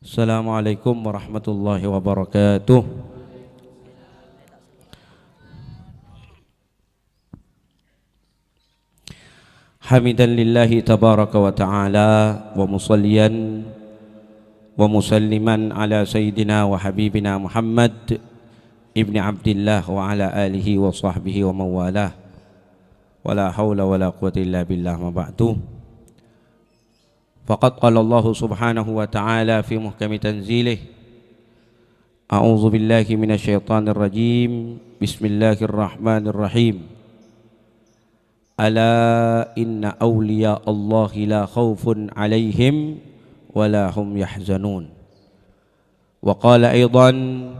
Assalamualaikum warahmatullahi wabarakatuh. Hamidan lillahi tabaraka wa ta'ala wa musalliyan wa musalliman ala sayyidina wa habibina Muhammad ibni Abdillah wa ala alihi wa sahbihi wa mawalah wa la hawla wa la quwwata illa billah ma ba'du. Faqad qala Allah subhanahu wa ta'ala fi muhkami tanzilih, a'udzu billahi minasyaitonir rajim, bismillahirrahmanirrahim. Ala inna awliya Allahi la khawfun alaihim wa la hum yahzanun. Wa qala aidan,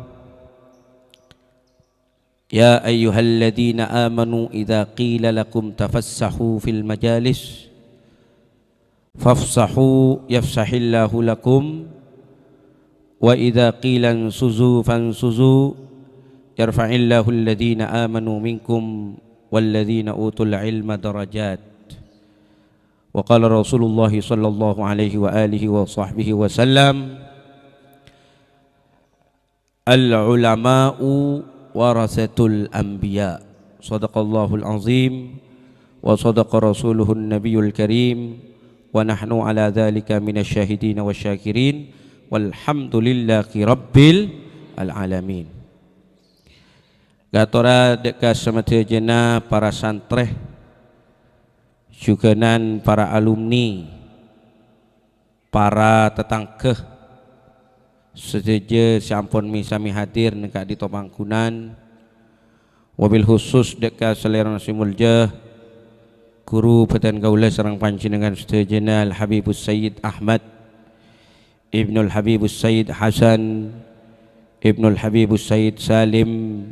ya ayyuhalladzina amanu idza qila lakum tafassahu fil majalis fafsahu yafsahillahu lakum wa idza qila ansuzu fansuzu yarfa'illahu alladhina amanu minkum walladzina utul ilma darajat. Wa qala Rasulullah sallallahu alaihi wa alihi wa sahbihi wa sallam, al ulama'u warasatul anbiya. Sadaqallahul azim wa sadaqa rasuluhun nabiyul karim wa nahnu ala dhalika minasyahidin wasyakirin walhamdulillahi rabbil alamin. Gatora deka semetejena para santreh juganan para alumni, para tetangkeh sedeje sampun misami hadir neka di Topangkunan, wabil khusus deka selera simulja guru Batan Gaula sareng panjenengan sedaya Al Habibus Sayyid Ahmad Ibnul Habibus Sayyid Hasan Ibnul Habibus Sayyid Salim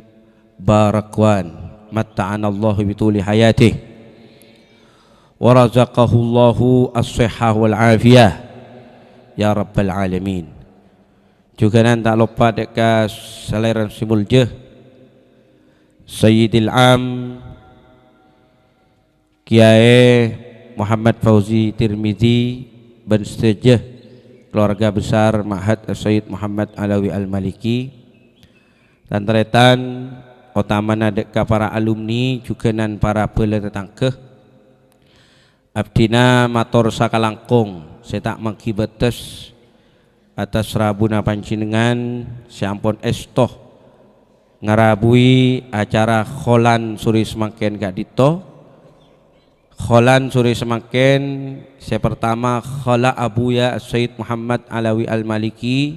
Barakwan, matta'anallahu bituli hayatih wa razaqahullahu as-sihhah wal afiyah ya rabbal alamin. Juga nan tak lupa deka selera simulja Sayyidil Am Kiai Muhammad Fauzi Tirmizi ben setuju keluarga besar Ma'had Sayyid Muhammad Alawi Al-Maliki dan teretan utamana deka para alumni juga nan para peletangkeh abdina matur sakalangkung setak mengkibates atas rabuna panjenengan sampun estoh ngarabui acara kholan suri semakin gak dito. Kholan suri semakin saya pertama khola Abuya Sayyid Muhammad Alawi Al-Maliki,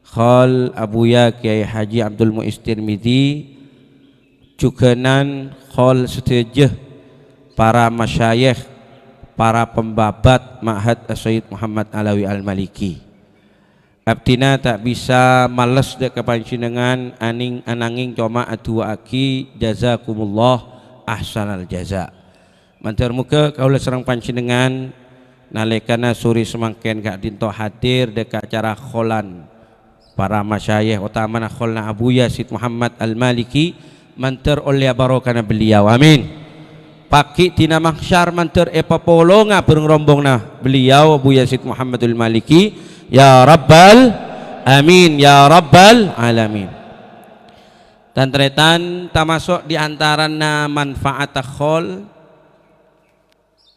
khol Abuya Kiai Haji Abdul Muiz Tirmizi, juganan khol sedejeh para masyayikh, para pembabat Ma'had Sayyid Muhammad Alawi Al-Maliki. Abdina tak bisa males dek kepanjenengan ananging coma adua aki jazakumullah ahsanal jaza. Mantar muka kaula serang panjenengan nalekana suri semangken gak dinto hadir dekat acara kholan para masyayikh utamana kholna Abuya Sayyid Muhammad Al-Maliki mantar oleh barokana beliau, amin. Paki tina mahsyar mantar epapolonga bereng rombongna beliau Abuya Sayyid Muhammad Al-Maliki ya rabbal amin ya rabbal alamin. Dan teretan tamasuk diantarana manfaat khol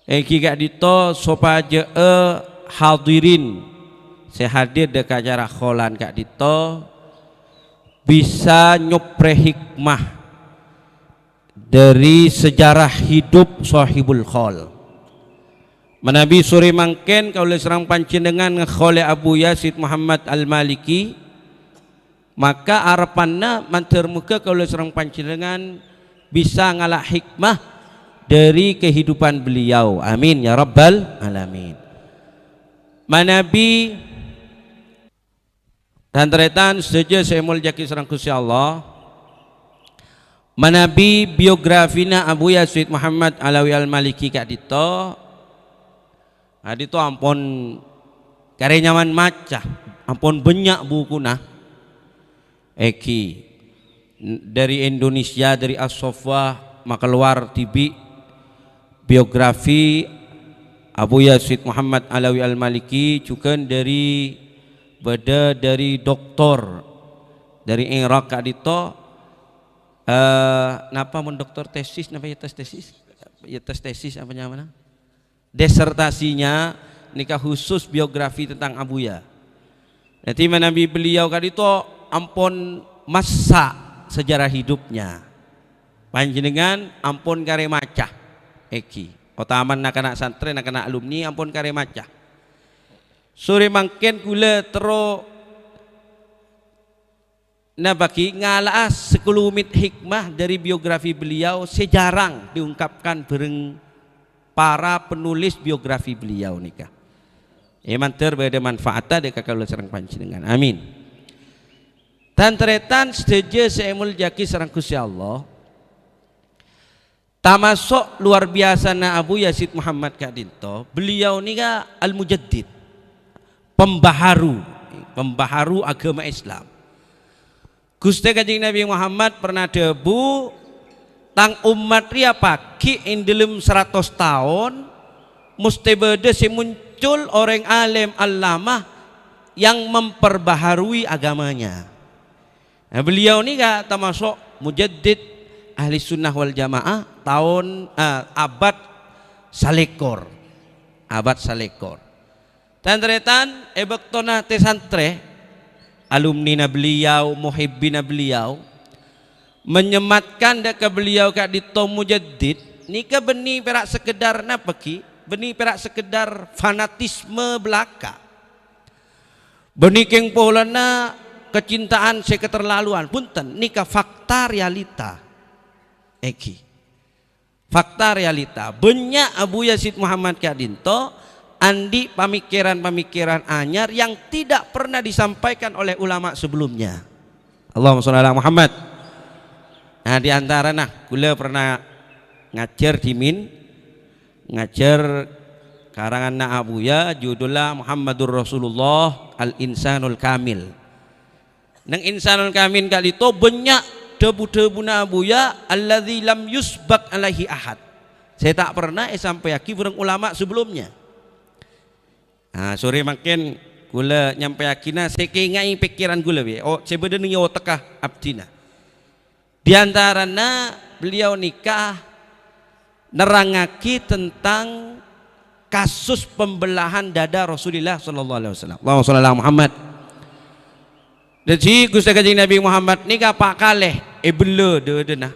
gak dito sopaje hadirin saya hadir dekat acara kholan kak dito bisa nyopre hikmah dari sejarah hidup sahibul khol. Manabi suri mangken kaula serang panjenengan ngekhole Abuya Sayyid Muhammad Al-Maliki, maka arepanna manter muka kaula serang panjenengan bisa ngalah hikmah dari kehidupan beliau, amin ya rabbal alamin. Manabi dan teretan setuju saya muljaki serang Gusti Allah. Manabi biografina Abuya Sayyid Muhammad Alawi Al-Maliki kak dito adito ampun karenyaman maca ampun banyak bukuna dari Indonesia, dari As-Soffah maka luar tibi biografi Abuya Sayyid Muhammad Alawi Al-Maliki juga dari beda dari doktor dari Irak kak dito napa mun doktor tesis napa ya tesis apa namanya desertasinya nikah khusus biografi tentang Abuya. Nanti menabi beliau kak dito ampun masa sejarah hidupnya panjenengan ampun kare macah eki otaman nak santri nak alumni ampun kare macah sore mangken kula tero bagi ngalah sekelumit hikmah dari biografi beliau sejarang diungkapkan bareng para penulis biografi beliau nikah. Manter beda manfaatnya deka kalau serang panjenengan. Amin. Tantretan setuju seemul jaki serang Gusti Allah. Tamasuk luar biasa na Abu Yazid Muhammad Kadinto. Beliau nikah al-mujaddid, pembaharu agama Islam. Gusti Kanjeng Nabi Muhammad pernah debu tang umat ria pagi dalam 100 tahun mesti beda si muncul orang alim allamah yang memperbaharui agamanya. Nah, beliau ini gak termasuk mujaddid ahli sunnah wal jamaah tahun abad salekor tantretan ebektona tesantre alumni beliau, muhibbina beliau menyematkan deka beliau kak dito mujaddid nika beni perak sekedar napaki beni perak sekedar fanatisme belaka beni keng polana kecintaan seketerlaluan punten nika fakta realita fakta realita banyak Abu Yazid Muhammad kak dinto andi pemikiran-pemikiran anyar yang tidak pernah disampaikan oleh ulama sebelumnya. Allahumma sholli ala Muhammad. Nah di antara kula pernah ngajar karangan Abuya judulnya Muhammadur Rasulullah al-Insanul Kamil. Nang Insanul Kamil kali itu banyak debu-debu Abuya alladzi lam yusbak alaihi ahad. Saya tak pernah sampai burung ulama sebelumnya. Nah, sore makin gula nyampe akina sekengai pikiran gula be. Oh, sebenarnya nyo tekah abdina. Di antaranya beliau nikah nerangaki tentang kasus pembelahan dada Rasulullah sallallahu alaihi wasallam. Allahumma sholli ala Muhammad. Jadi Gusti Kanjeng Nabi Muhammad nikah pak kaleh bela dedena.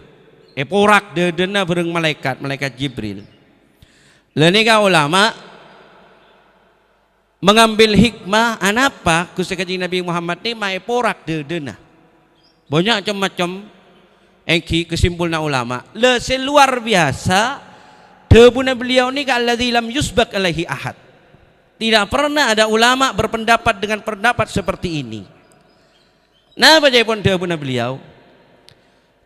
Porak dedena bareng malaikat Jibril. Lah nikah ulama mengambil hikmah anapa Gusti Kanjeng Nabi Muhammad ni mai porak dedena banyak macam-macam engki kesimpulna ulama le seluar biasa debuna beliau ni kalladzi lam yusbak alaihi ahad tidak pernah ada ulama berpendapat dengan pendapat seperti ini. Nah bagaimana debuna beliau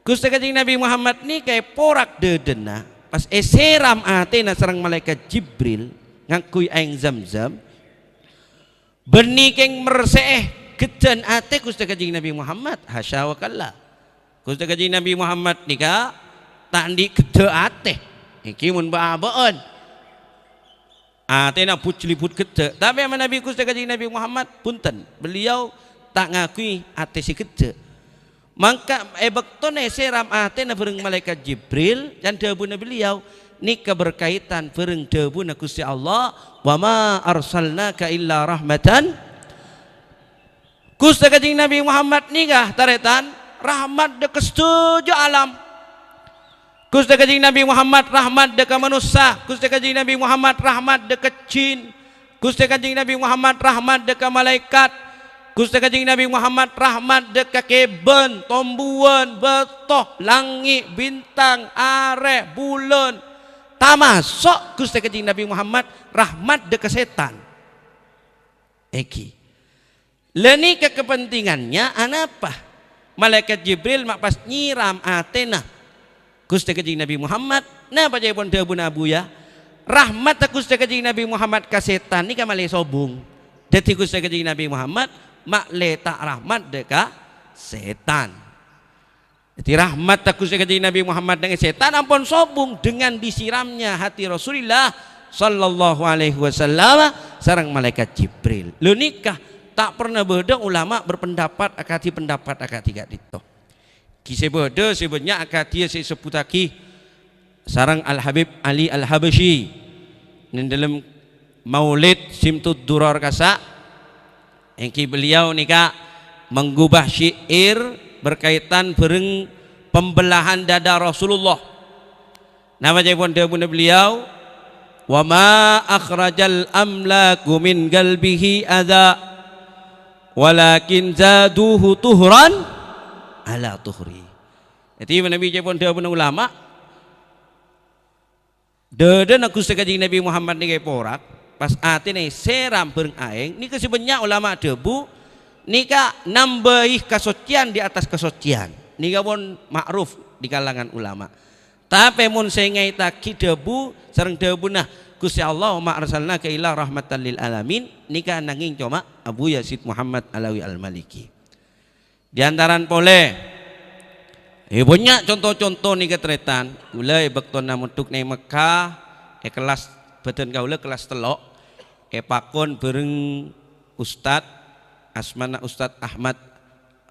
Gusti Kanjeng Nabi Muhammad ni kayak porak dedena pas eseram atena sareng malaikat Jibril ngakui aing Zamzam benih keng merseh gedan ate Gusti Kanjeng Nabi Muhammad hasya wa kalla. Gusti Kanjeng Nabi Muhammad nika tak di gede ate iki mun baabeun ate na pucliput gede tapi ama Nabi Gusti Kanjeng Nabi Muhammad punten beliau tak ngakui ate si gede maka bektone seram ate na bareng malaikat Jibril dan debuna beliau nika berkaitan bareng debuna Gusti Allah wa ma arsalnaka illa rahmatan. Gusti Kanjeng Nabi Muhammad nikah taretan rahmat dek setuju alam. Gusti Kanjeng Nabi Muhammad rahmat dek manusia. Gusti Kanjeng Nabi Muhammad rahmat dek jin. Gusti Kanjeng Nabi Muhammad rahmat dek malaikat. Gusti Kanjeng Nabi Muhammad rahmat dek keben, tombuan, betoh, langit, bintang, are, bulan. Tamasok Gusti Kanjeng Nabi Muhammad rahmat dek setan. Leni kepentingannya anapa? Malaikat Jibril mak pas nyiram atena Gusti Kanjeng Nabi Muhammad. Nah baca pun debun Abuya rahmat Gusti Kanjeng Nabi Muhammad ka setan ni kamale sobung. Dadi Gusti Kanjeng Nabi Muhammad mak letak rahmat deka setan. Jadi rahmat Gusti Kanjeng Nabi Muhammad dengan setan ampun sobung dengan disiramnya hati Rasulullah sallallahu alaihi wasallam sareng malaikat Jibril. Lu nikah tak pernah beda ulama berpendapat akati pendapat akati gak dito. Kisah beda sebenarnya akati saya sebutaki sarang Al Habib Ali Al Habashi di dalam Maulid Simtud Durar Kasa yang beliau nika menggubah syair berkaitan bereng pembelahan dada Rasulullah. Nama jawabun beliau, wa ma akhrajal amlaku min qalbihi adha walakin zaduhu tuhran ala tuhri. Jadi Nabi jawabun ulama dada nak kusakajing Nabi Muhammad ni porak pas atine seram bereng aeng ni sebenarnya ulama debu nika nambahi kesucian di atas kesucian nika pun ma'ruf di kalangan ulama. Tapi mun sengai taki debu sareng debu nah Gusti Allah ma arsalnaka ila rahmatan lil alamin nika nanging cuma Abu Yazid Muhammad Alawi Al-Maliki. Di antaran pole banyak contoh-contoh nika tretan kula bektona muntuk nang Mekah kelas beten kaula kelas telok pakon bareng Ustad asmana Ustad Ahmad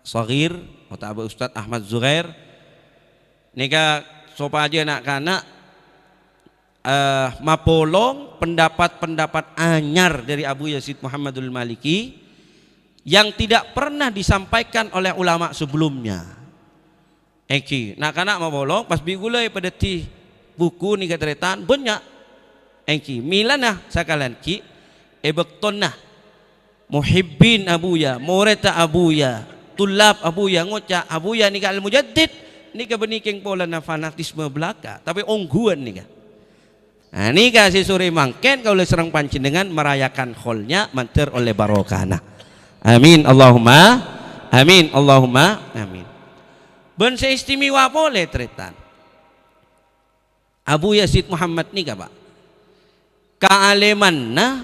Shagir atau Ustad Ahmad Zuhair nika sopa aja anak-anak mapolong pendapat-pendapat anyar dari Abu Yazid Muhammadul Maliki yang tidak pernah disampaikan oleh ulama sebelumnya. Eki anak-anak mapolong pas bigulai pada ti buku nika teretan banyak eki milana sakalan ki ebektonna muhibbin abuya mureta abuya tulab abuya ngoca abuya nika al mujaddid nika beniking pola na fanatisme belaka tapi ongguan nika. Nah nika si sore mangken kalau serang panjenengan merayakan kholnya manter oleh barokahna. Amin Allahumma amin Allahumma amin. Ben seistimewa boleh tretan Abu Yazid Muhammad nika Pak kealemanna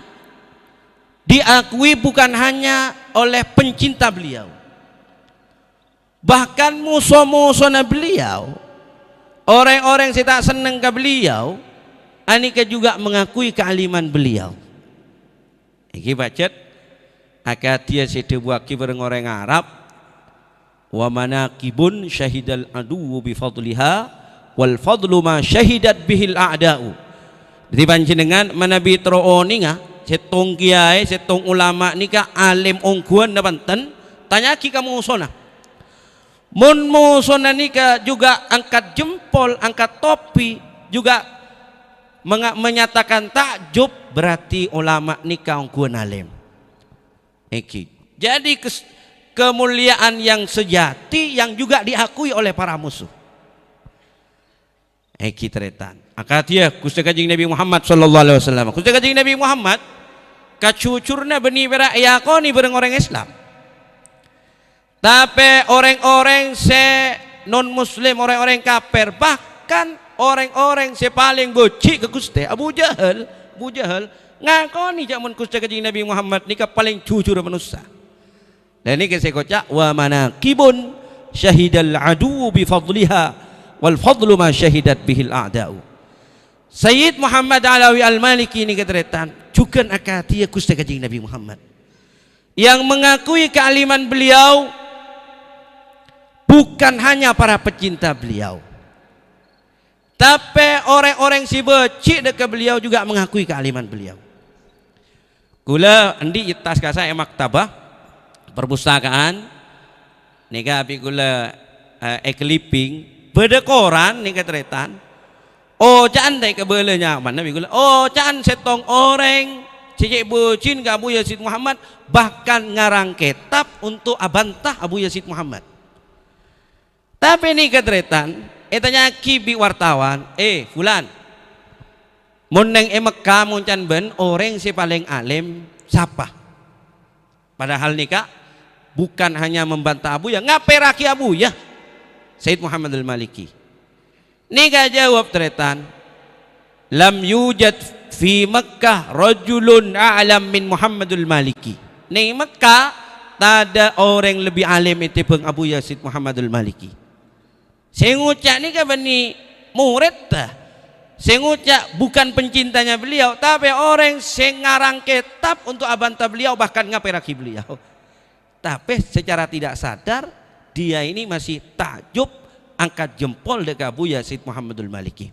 diakui bukan hanya oleh pencinta beliau, bahkan musuh-musuhnya beliau, orang-orang yang tak senang ke beliau, anika juga mengakui kealiman beliau. Iki bacet akadia sedebuaki bareng orang Arab, wa manaqibun syahidal adu bi fadliha wal fadlu ma syahidat bihil a'da'u. Jadi panjenengan manabi tro'oninga setong kiai setong ulama nika alim ongguan na banten tanya ki kamu sona mun musona nika juga angkat jempol angkat topi juga menyatakan takjub berarti ulama nika ongguan alim. Eki jadi kemuliaan yang sejati yang juga diakui oleh para musuh. Eki teretan akatia Gusti Kanjeng Nabi Muhammad sallallahu alaihi wasallam. Gusti Kanjeng Nabi Muhammad kacucurna beni berak yakoni bareng orang Islam. Tapi orang-orang se non muslim, orang-orang kafir, bahkan orang-orang se paling boci ke Gusti Abu Jahal ngakoni jamun Gusti Kanjeng Nabi Muhammad nika paling jujur manusia. Dan ini saya kocak wa manaqibun syahidal adu bi fadliha wal fadlu ma syahidat bihil a'da'u. Sayyid Muhammad Alawi Al-Maliki ini keteretan juga akatia Gusti Kanjeng Nabi Muhammad yang mengakui kealiman beliau bukan hanya para pecinta beliau, tapi orang-orang si becik dekat beliau juga mengakui kealiman beliau. Gula endi tas kasa maktabah perpustakaan nika api gula clipping beda koran nika teretan. Oh caan dai kebelanya mana bigula. Oh caan setong orang cecek bucin ke Abu Yazid Muhammad bahkan ngarang kitab untuk abantah Abu Yazid Muhammad. Tapi ini ketretan etanya kibi wartawan fulan mun neng Mekah mun can ben orang si paling alim siapa? Padahal nikah bukan hanya membantah Abu ya ngaperaki Abu ya Sayyid Muhammad Al-Maliki. Nika jawab tretan lam yujad fi Makkah rajulun a'lam min Muhammadul Maliki. Ning Makkah tak ada orang lebih alim itu pun Abu Yazid Muhammadul Maliki. Saya ngucap ni kan bani murid dah. Saya ngucap bukan pencintanya beliau tapi orang yang ngarang kitab untuk abantah beliau bahkan ngaperaki beliau. tapi secara tidak sadar dia ini masih takjub angkat jempol dekat Buya Said Muhammadul Maliki.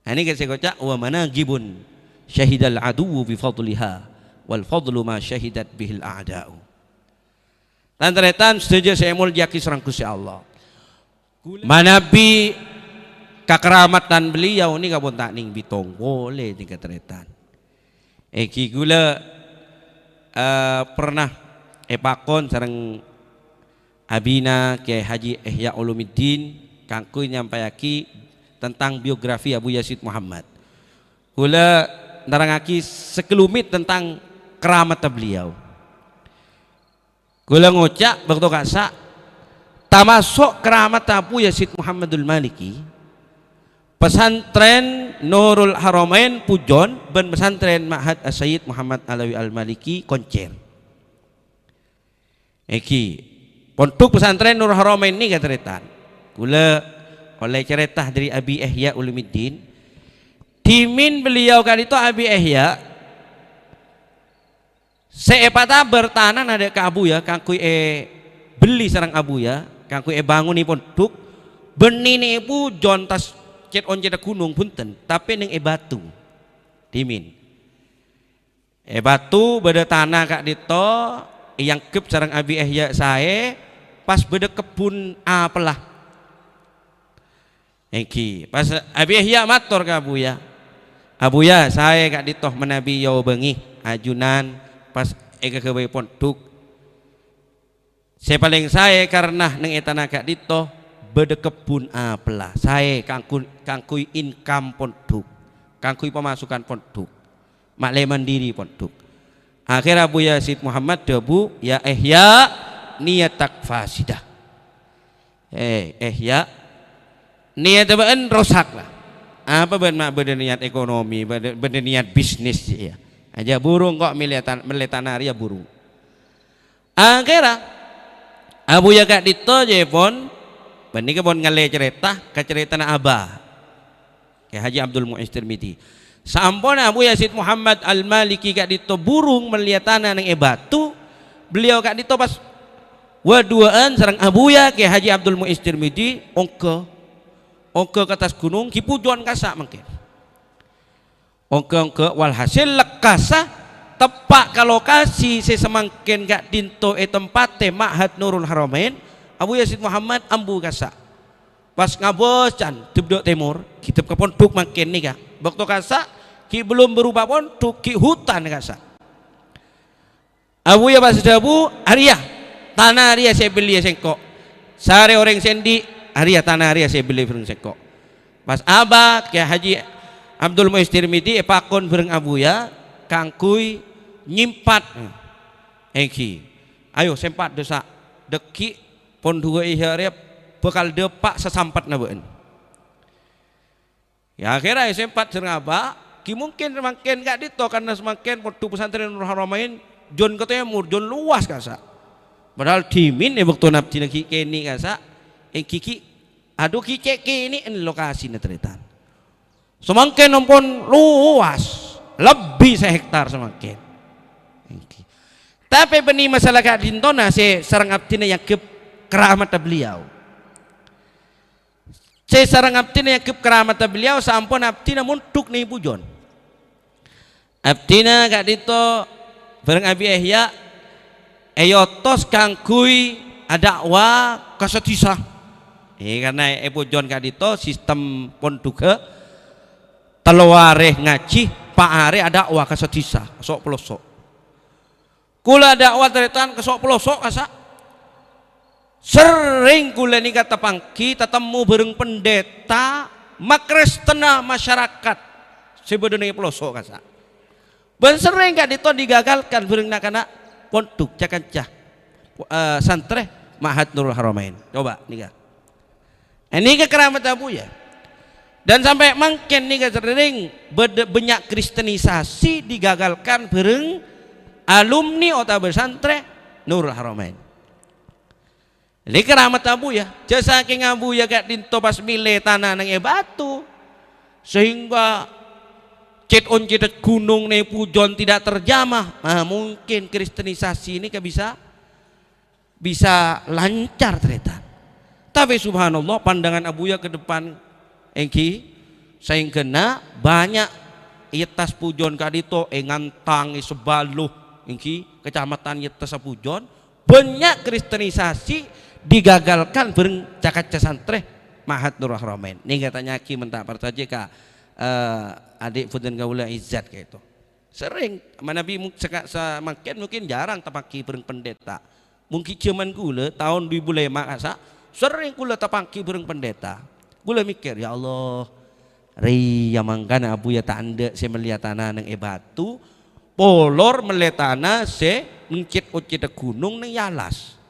Nah, ini saya kocak wa managibun syahidal aduwu bi fadliha wal fadlu ma syahidat bihil a'da'u. Lantaran setuju saya mulyaki serang Gusti Allah. Manabi kekeramatan beliau ni kabun tak ning bitong boleh ni keteretan. Eki gula pernah pakon sareng abina ke Haji Ihya Ulumuddin kangku nyampaiaki tentang biografi Abu Yazid Muhammad. Gula nerangaki sekelumit tentang keramat beliau. Gula ngocak waktu kasa termasuk keramat Abu Yazid Muhammadul Maliki pesantren Nurul Haramain Pujon dan pesantren Ma'had As-Sayyid Muhammad Alawi Al-Maliki Koncer. Eki pondok pesantren Nurul Haramain ini katretan. Gula oleh cerita dari Abi Ihya Ulumuddin dimin beliau kali itu Abi Ihya seepata bertanah ada ke Abu ya kangkui beli sarang Abu ya kangkui bangun ni pondok benini ibu jontas cet on cet gunung punten tapi neng batu dimin batu beda tanah kak dito yang kep sarang Abi Ihya saya pas beda kebun apalah Eki pas Abi Ihya matur ke Abu ya saya kak dito menabi yo bengi ajunan pas eka ke pondok saya paling saya karena neng etana kak dito beda kebun apalah saya kangkui income pondok kangkui pemasukan pondok makle mandiri pondok akhir Abu Yazid Muhammad debu ya Ihya niatak fasidah Ihya niat ben rosak lah apa ben mak beda niat ekonomi beda niat bisnis ya aja burung kok meletanari ya burung akhirnya Abu ya kak dito jepon bani kebon ngale cerita ke cerita na abah ke Haji Abdul Mu'izz Tirmidzi sampun Abu Yazid Muhammad Al-Maliki kak dito burung melihat tanah nang batu beliau kak dito pas waduaan sareng Abu ya ke Haji Abdul Mu'izz Tirmidzi ongke ke atas gunung kipujuan kasak mungkin ongke walhasil lekasa tepak ke lokasi sesemangkin gak dinto tempate Ma'had Nurul Haramain Abu Yazid Muhammad ambu kasa pas ngabocan tibdok timur kita ke pondok makin nih kak waktu kasa ki belum berubah pondok ki hutan kasa Abu ya pas dabu Arya tanah Arya saya beli sengkok sare orang sendi Arya tanah Arya saya beli bareng sengkok pas abad ke Haji Abdul Mu'izz Tirmidzi pakon bareng Abu ya kangkui nyimpat eki ayo sempat desa deki pon dua ihya bekal depak sesampat nabeun ya akhirnya sempat sareng Aba ki mungkin semakin gak dito karena semakin pondok pesantren Nurul Haramain jon ketemur jon luas kasa padahal dimin waktu nabdi naki keni kasa kiki aduh kiceki ini lokasi netritan semakin nompon luas lebih sehektar semakin tapi benih masalah kak dintona saya sarang abdina yang ke keramat beliau saya sarang abdina yang ke keramat beliau sampun abdina muntuk nih pujon abdina kak dito bareng Abi Ihya eyotos kangkui adakwa kasetisa karena pujon kak dito sistem ponduga teluareh ngaji pak are ada wah kasetisa sok pelosok kula dakwah teretan ke sok pelosok asa sering kula ni kata pangki tetemu bareng pendeta makristena masyarakat sebedene pelosok asa ben sering gak dito digagalkan bareng nak pondok cakancah santre Ma'had Nurul Haramain coba nih ini ke keramat Abu ya dan sampai mungkin nih sering banyak kristenisasi digagalkan bareng alumni otak pesantren Nurul Haramain ini keramat Abu ya jasa king Abu ya gak dinto pas milih tanah nang batu sehingga cet on cet gunung nih pujon tidak terjamah mungkin kristenisasi ini bisa bisa lancar ternyata. Tapi subhanallah pandangan Abuya ke depan engki saing kena banyak yetas pujon kadito ngantang sebaluh engki kecamatan yetas pujon banyak kristenisasi digagalkan bareng cakat santre Mahat Nurul Haramain. Ini katanya ki mentak persaja ka adik Fuden Gaula Izzat kayak itu. Sering Nabi mungkin jarang tapaki bareng pendeta. Mungkin cuman gula tahun 2005 asa sering kula tapaki bareng pendeta. Kula mikir ya Allah, ria mangkana Abuya tanda saya melihat tanah nang batu, polor melihat tanah saya mencit ucit gunung nang yalas.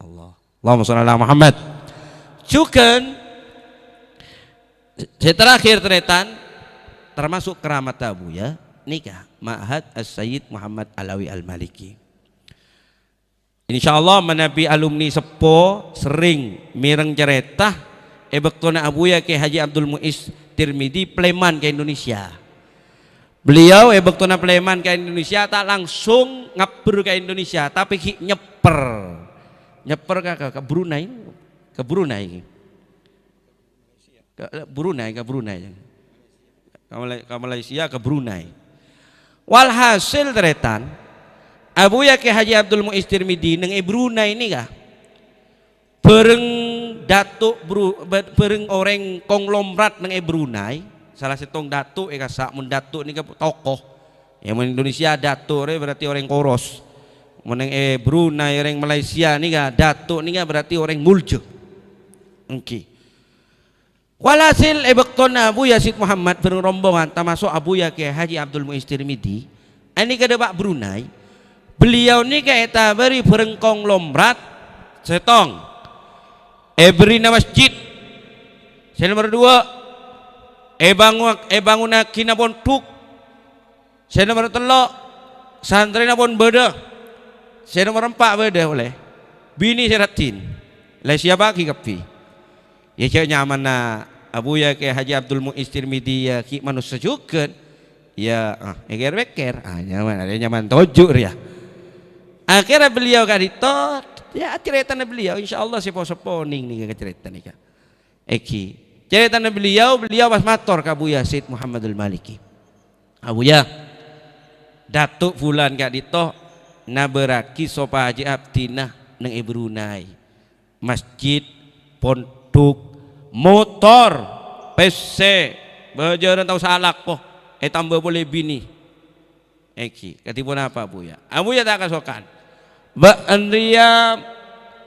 Allahumma sholli ala Muhammad. Cukan setelah akhir teretan termasuk keramat Abuya nikah Ma'had As-Sayyid Muhammad Alawi Al-Maliki. Insyaallah menabi alumni sepo sering mireng cerita bektona Abuya ke Haji Abdul Muiz Tirmidzi Pleman ke Indonesia. Beliau bektona Pleman ke Indonesia tak langsung ngabur ke Indonesia tapi nyeper ke Brunei ke Malaysia ke Brunei. Walhasil teretan Abuya ke Haji Abdul Muiz Tirmidzi nang Brunei ini kah bareng datuk bareng orang konglomerat nang Brunei salah setong datuk kasak mun datuk ni tokoh yang Indonesia datuk berarti orang koros nang Brunei orang Malaysia ni kah datuk ni kah berarti orang muljo. Okay. Walhasil bektona Abuya Syed Muhammad bareng rombongan termasuk Abuya ke Haji Abdul Muiz Tirmidzi ini kada bak Brunei. Beliau ni kaita beri berengkong lomrat setong berina masjid saya nomor 2 bangun kina bontuk saya nomor 3 santri na bon beda saya nomor 4 beda oleh bini seratin lai siapa ki kapi ya cek nyaman na Abuya ke Haji Abdul Muiz Tirmidzi ya ki manusia juga ya beker nyaman ada nyaman tojuk ya. Akhirnya beliau kadito ya ceritanya beliau insyaallah sepo-sepo ning nih cerita nih kak ceritanya beliau pas mator ke Abuya Syed Muhammad Al-Maliki. Abuya datuk fulan kadito naberaki sopa haji abdinah nang Brunei masjid pondok motor PC bajaran tahu salak po tambah boleh bini katipun apa Abuya tak kasokan Mbak Andria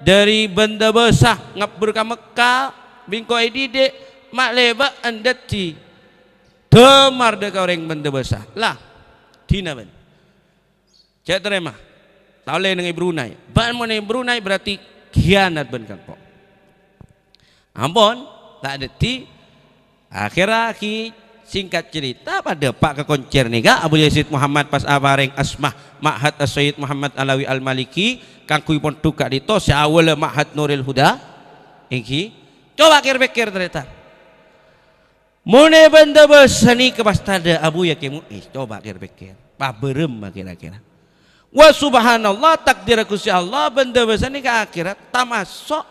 dari benda besar ngabur ke Mekah bingko edide mak leba andati demar deka orang benda besar lah dina ben cek terima tak boleh dengan Brunei ban mau Brunei berarti khianat ben kan po ampun tak adeti akhirnya singkat cerita pada Pak kekoncer nih kak Abuya Syed Muhammad pas abareng asmah Ma'had As-Sayyid Muhammad Alawi Al-Maliki kangkui pun tukak dito syawal Ma'had Nurul Huda ini coba pikir ternyata mune benda besani ke pastada Abuya ke Muiz coba pikir pak berem kira-kira wa subhanallah takdir Gusti Allah benda besani ke akhirat tamasuk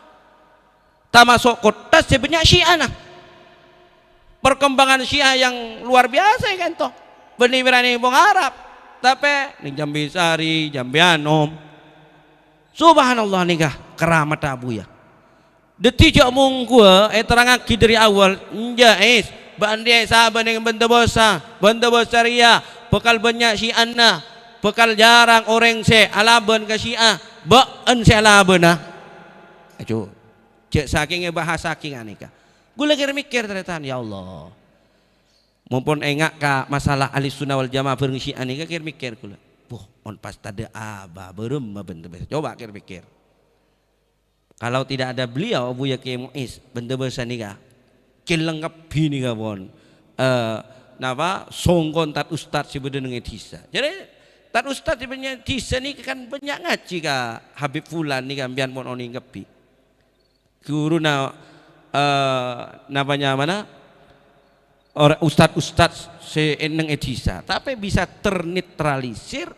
kota sebenarnya Syiah nah perkembangan Syiah yang luar biasa kan toh benih berani bong Arab tapi nih Jambi Sari Jambi Anom subhanallah nih kah keramat Abuya detijak munggu terangaki dari awal njais bandai sahabat dengan benda besar ria bekal banyak Syiah bekal jarang orang se alaban ke Syiah baan se alaban nah acu cek saking bahasa saking anika gue lagi mikir ternyata ya Allah mumpun engak ka masalah ahli sunnah wal jamaah bareng Syiah nih kira mikir gue on pas tada abah berem benda besar coba kira pikir kalau tidak ada beliau Abuya Kiai Muiz benda besar nih kah kilengkap bini kah bon napa songkon tat ustad si beda dengan disa jadi tat ustad sebenarnya disa nih kan banyak ngaji kah Habib Fulan nih kan biar mon oni ngepi guru namanya mana orang ustad seeneng edisa tapi bisa ternetralisir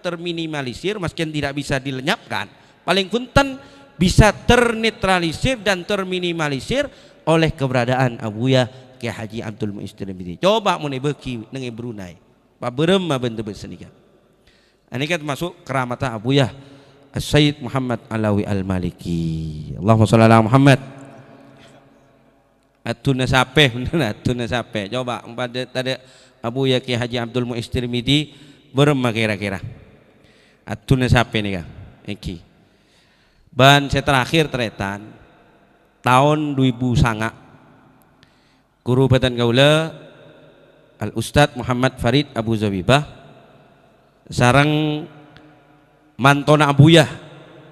terminimalisir meski tidak bisa dilenyapkan paling punten bisa ternetralisir dan terminimalisir oleh keberadaan Abuya Kiai Haji Abdul Muiz Tirmidzi. Coba mun beuki nang Brunei paberem mah bentuk senika. Ini kan termasuk keramatan Abuya Sayyid Muhammad Alawi Al-Maliki. Allahumma shalli ala Muhammad. Atuna sape, atuna sape. Coba pada tadi Abuya Kiai Haji Abdul Muiz Tirmidzi berem kira-kira. Atuna sape nih kan. Iki. Ban saya terakhir teretan tahun 2009 guru batan gaula Al Ustadz Muhammad Farid Abu Zabibah sarang mantona Abuyah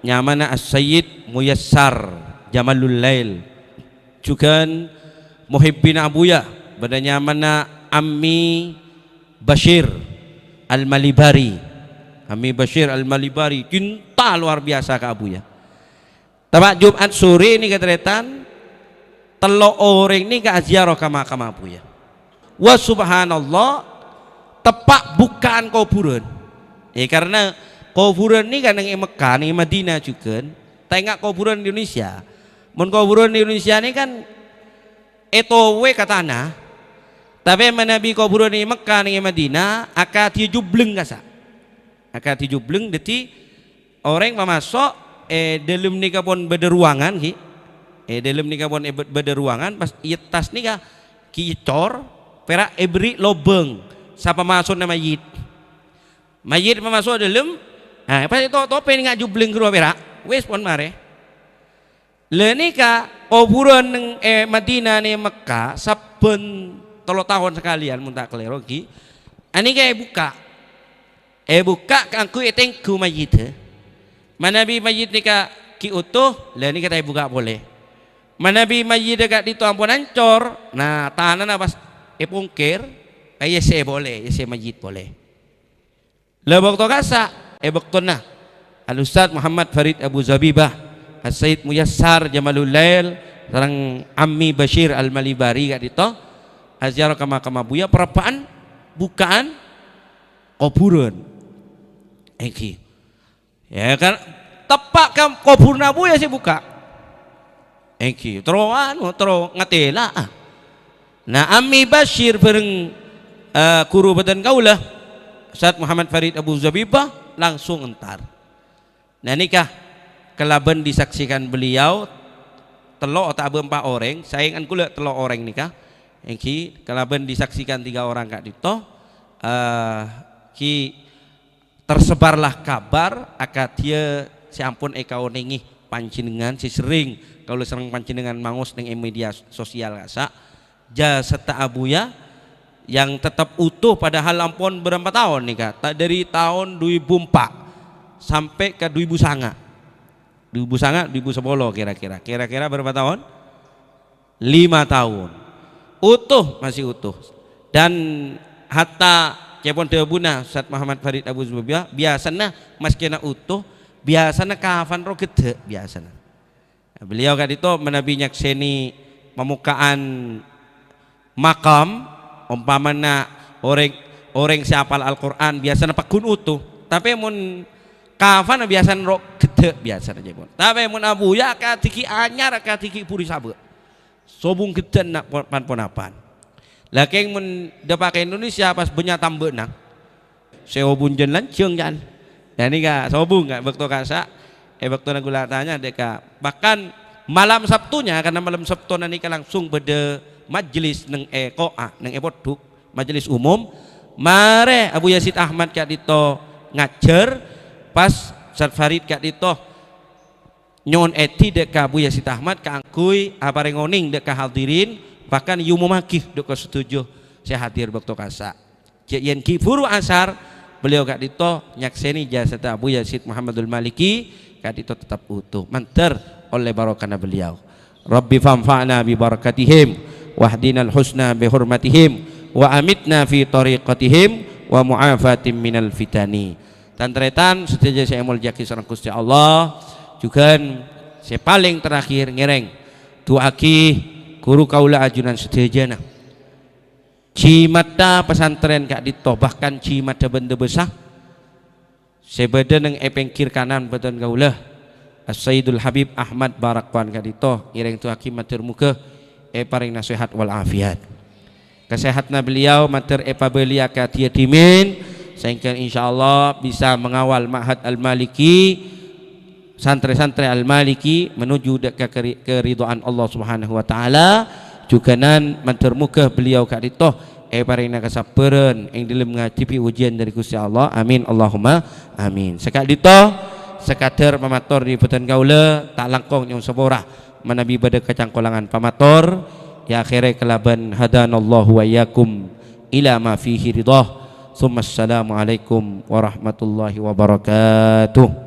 nyamana As-Sayyid Muyassar Jamalul Lail juga muhibbin Abuyah pada nyamana Ammi Bashir Al-Malibari. Ammi Bashir Al-Malibari cinta luar biasa ke Abuyah. Tabak Jumat sore ini keteretan telo orang ini ke aziarah ke makam Abuyah. Wa subhanallah tepak bukaan kuburan. Karena kuburan ini kan yang Mekah, yang Madinah juga. Tengok kuburan di Indonesia. Mun kuburan di Indonesia ini kan etowe katana. Tapi menabi kuburan di Mekah, yang Madinah akad jubleng kasa. Akad jubleng deti orang memasuk dalam nikah pun beda ruangan ki. Dalam nikah pun beda ruangan pas tas nikah kicor perak beri lobeng siapa masuk nama mayit. Mayit masuk dalam pas itu tope ngak jubleng ke perak wes pun mare. Le nikah kuburan nang Madinah nih Mekah saben 3 tahun sekalian mun tak kelero ki. Ani kayak buka kangku etengku mayit. Manabi mayit nikah ki utuh, lah ni kata buka boleh. Manabi mayit dekat itu ampun ancor, nah tahanan apa pungkir, ya saya boleh, ya saya mayit boleh. Lah waktu kasa, waktu na, Al Ustadz Muhammad Farid Abu Zabibah, As-Sayyid Muyassar Jamalul Lail, sareng Ammi Bashir Al-Malibari kat itu, aziarah ke makam Abuya, perapaan bukaan kuburan. Eki. Ya kan tepak kam kubur Abuya sih buka. Eki terus ngatela. Nah Ammi Bashir bareng guru badan kaulah Ustaz Muhammad Farid Abu Zabibah langsung entar. Nah nikah kelaban disaksikan beliau telok tak 4 orang, sayangan kula telok orang nikah. Eki kelaban disaksikan 3 orang kak dito. Ki tersebarlah kabar akad dia si ampun kau nengi pancinengan si sering kalau sering pancinengan mangus neng media sosial kasa jasa Abuya yang tetap utuh padahal ampun berapa tahun nih kak dari tahun 2004 sampai ke 2009 kira-kira berapa tahun 5 tahun utuh masih utuh dan hatta Cepon debuna Ustaz Muhammad Farid Abu Zabibah biasanya maskena utuh biasanya kafan ro gede biasanya. Beliau kan itu menabi nyakseni pemukaan makam umpamana orang siapal Al-Qur'an biasanya pakun utuh tapi mun kafan biasanya ro gede biasanya Cepon. Tapi mun Abuya katiki anyar katiki puri sabe. Sobung gede nak pan-ponapan. Lakeng mun da pakai Indonesia pas benya tambah nang sewa bunjen lancung kan dan ini kak sobung kak waktu kasa waktu nagula tanya deka bahkan malam Sabtunya karena malam Sabtu nanti langsung beda majelis neng koa neng poduk majelis umum mare Abu Yazid Ahmad kak dito ngajar pas Ustaz Farid kak dito nyon eti deka Abu Yazid Ahmad kangkui apa rengoning deka hadirin bahkan yumu makih dok setuju saya hadir waktu kasa yen kifuru asar beliau kak dito nyakseni jasa Abu Yazid Muhammadul Maliki kak dito tetap utuh mantar oleh barokana beliau Rabbi fanfa'na bi barakatihim wahdinal husna bi hurmatihim wa amitna fi tariqatihim wa mu'afatim minal fitani tantretan setuju saya muljaki sareng Gusti Allah juga saya paling terakhir ngereng doaki guru kaula ajunan sedejana cimata pesantren kak dito bahkan cimata benda besar sebeda neng epengkir kanan beton kaula As-Sayyidul Habib Ahmad Barakwan kadito ireng tu hakim matur muka paring nasihat wal afiat. Kesehatna beliau matur pabelia ka tia timin sehingga insyaallah bisa mengawal Ma'had Al-Maliki, santri-santri Al-Maliki menuju ke keridhaan Allah Subhanahu wa taala. Juga nan matur muka beliau kadito paring kasapereun ing dilem ngacipi ujian dari Gusti Allah. Amin Allahumma amin. Sakadito sekader pamator di putan kaula tak langkong nyong saborah manabi pada kacangkolangan pamator ya akhire kelaban hadanallahu wa iyyakum ila ma fihi ridha. Assalamualaikum warahmatullahi wabarakatuh.